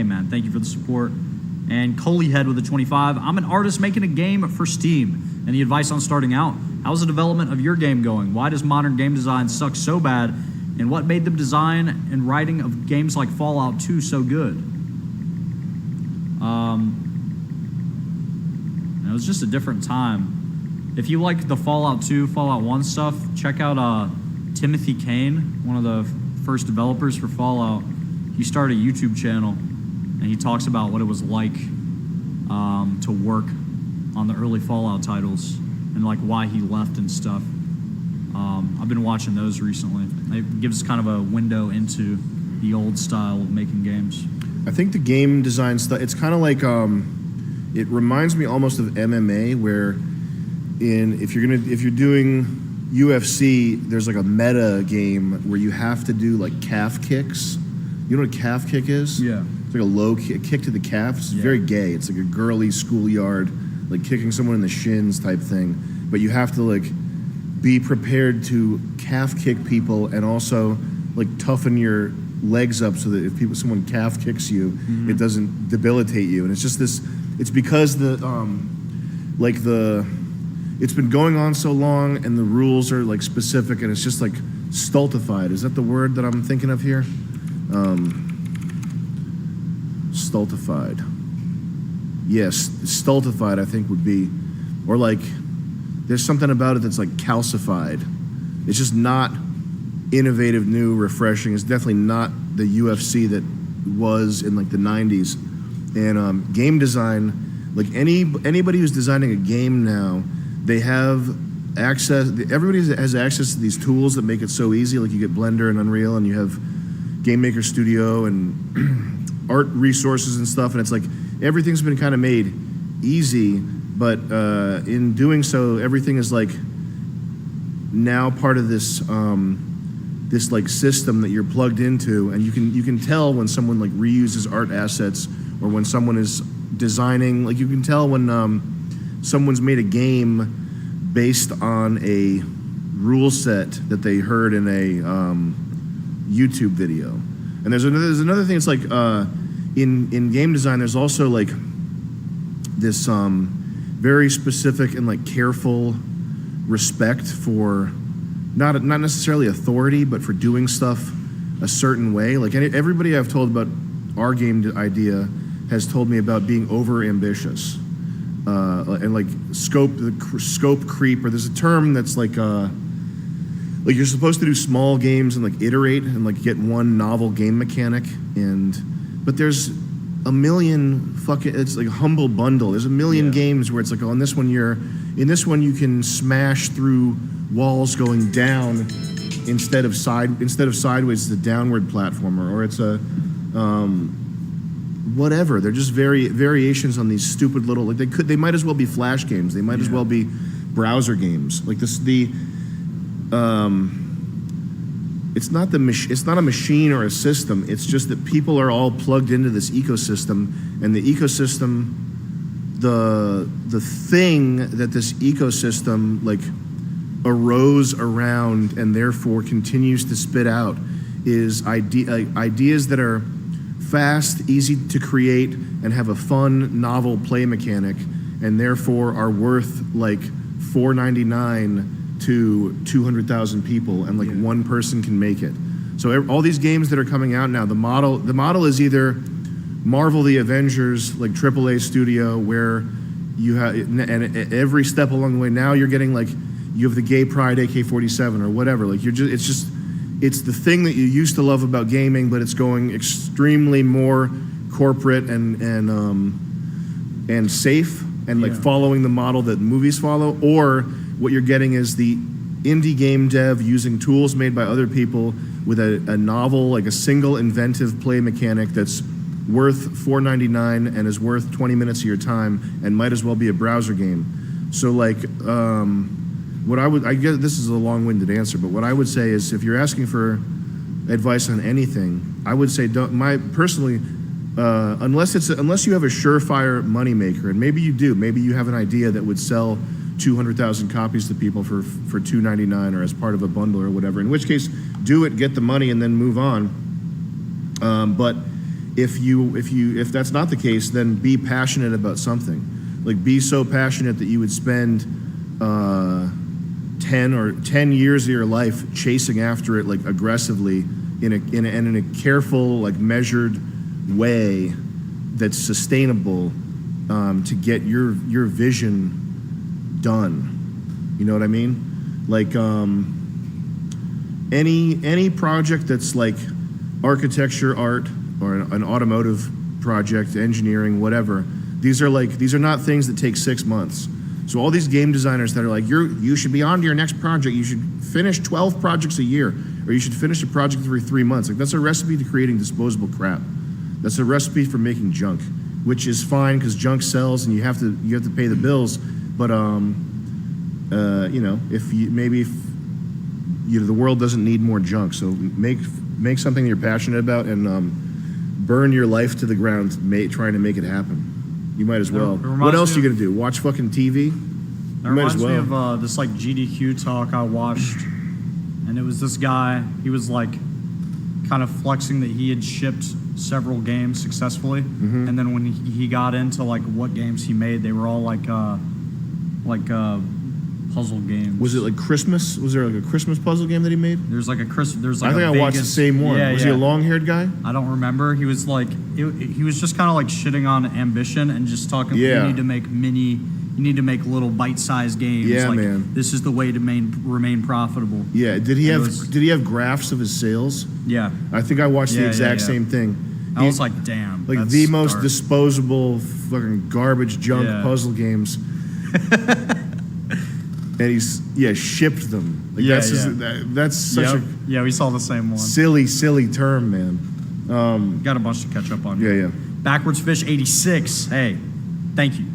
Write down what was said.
man. Thank you for the support. And Kolhii-head with a 25. I'm an artist making a game for Steam. Any advice on starting out? How's the development of your game going? Why does modern game design suck so bad? And what made the design and writing of games like Fallout 2 so good? It was just a different time. If you like the Fallout 2, Fallout 1 stuff, check out Timothy Kane, one of the first developers for Fallout. He started a YouTube channel, and he talks about what it was like to work on the early Fallout titles and like why he left and stuff. I've been watching those recently. It gives kind of a window into the old style of making games. I think the game design stuff, it's kind of like, it reminds me almost of MMA, where if you're doing UFC, there's like a meta game where you have to do like calf kicks. You know what a calf kick is? Yeah. It's like a low kick to the calf. It's very gay. It's like a girly schoolyard, like kicking someone in the shins type thing. But you have to like be prepared to calf kick people and also like toughen your legs up so that if someone calf kicks you, it doesn't debilitate you. And it's just this. It's because it's been going on so long and the rules are like specific and it's just like stultified. Is that the word that I'm thinking of here? Stultified. Yes, stultified I think would be, or like there's something about it that's like calcified. It's just not innovative, new, refreshing. It's definitely not the UFC that was in like the 90s. And game design, like anybody who's designing a game now, they have access. Everybody has access to these tools that make it so easy. Like you get Blender and Unreal, and you have Game Maker Studio and art resources and stuff. And it's like everything's been kind of made easy, but in doing so, everything is like now part of this this like system that you're plugged into, and you can tell when someone like reuses art assets or when someone is designing. Like you can tell when someone's made a game based on a rule set that they heard in a YouTube video. And there's another thing. It's like in game design, there's also like this very specific and like careful respect for not necessarily authority, but for doing stuff a certain way. Like everybody I've told about our game idea has told me about being over ambitious and like scope creep, or there's a term that's like you're supposed to do small games and like iterate and like get one novel game mechanic, but there's a million it's like a humble bundle. There's a million games where it's like, oh, in this one you can smash through walls going down instead of sideways. It's a downward platformer, or it's a whatever. They're just variations on these stupid little, like they might as well be Flash games. They might as well be browser games. Like this, it's not a machine or a system. It's just that people are all plugged into this ecosystem, and the ecosystem, the thing that this ecosystem like arose around and therefore continues to spit out is ideas that are fast, easy to create, and have a fun, novel play mechanic, and therefore are worth like $4.99 to 200,000 people, and like one person can make it. So all these games that are coming out now, the model is either Marvel the Avengers, like AAA studio, where you have, and every step along the way now you're getting like, you have the gay pride AK-47 or whatever. Like it's the thing that you used to love about gaming, but it's going extremely more corporate and safe and like following the model that movies follow. Or what you're getting is the indie game dev using tools made by other people with a novel, like a single inventive play mechanic that's worth $4.99 and is worth 20 minutes of your time and might as well be a browser game. So like, I guess this is a long-winded answer, but what I would say is if you're asking for advice on anything, I would say unless you have a surefire moneymaker, and maybe you do, maybe you have an idea that would sell 200,000 copies to people for $2.99 or as part of a bundle or whatever, in which case do it, get the money, and then move on. But if that's not the case, then be passionate about something. Like, be so passionate that you would spend 10 years of your life chasing after it, like, aggressively in a careful, like, measured way that's sustainable, to get your vision done. You know what I mean? Like, any project that's like architecture, art, or an automotive project, engineering, whatever. These are not things that take 6 months. So all these game designers that are like, you should be on to your next project. You should finish 12 projects a year, or you should finish a project every 3 months. Like, that's a recipe to creating disposable crap. That's a recipe for making junk, which is fine because junk sells and you have to pay the bills. But if the world doesn't need more junk, so make something you're passionate about and burn your life to the ground trying to make it happen. You might as well. What else are you gonna do? Watch fucking TV? That reminds me of this like GDQ talk I watched, and it was this guy. He was like kind of flexing that he had shipped several games successfully, and then when he got into like what games he made, they were all like puzzle games. Was it like Christmas? Was there like a Christmas puzzle game that he made? There's like a Christmas. I think I watched the same one. Was he a long-haired guy? I don't remember. He was like, he was just kind of like shitting on ambition and just talking. Yeah. You need to make little bite-sized games. Yeah, like, man. This is the way to remain profitable. Yeah. Did he have graphs of his sales? Yeah. I think I watched the exact same thing. I was like, damn. Like the most disposable fucking garbage junk puzzle games. And he's shipped them. Like, that's such a we saw the same one. Silly term, man. Got a bunch to catch up on. Yeah. Backwards Fish 86. Hey, thank you.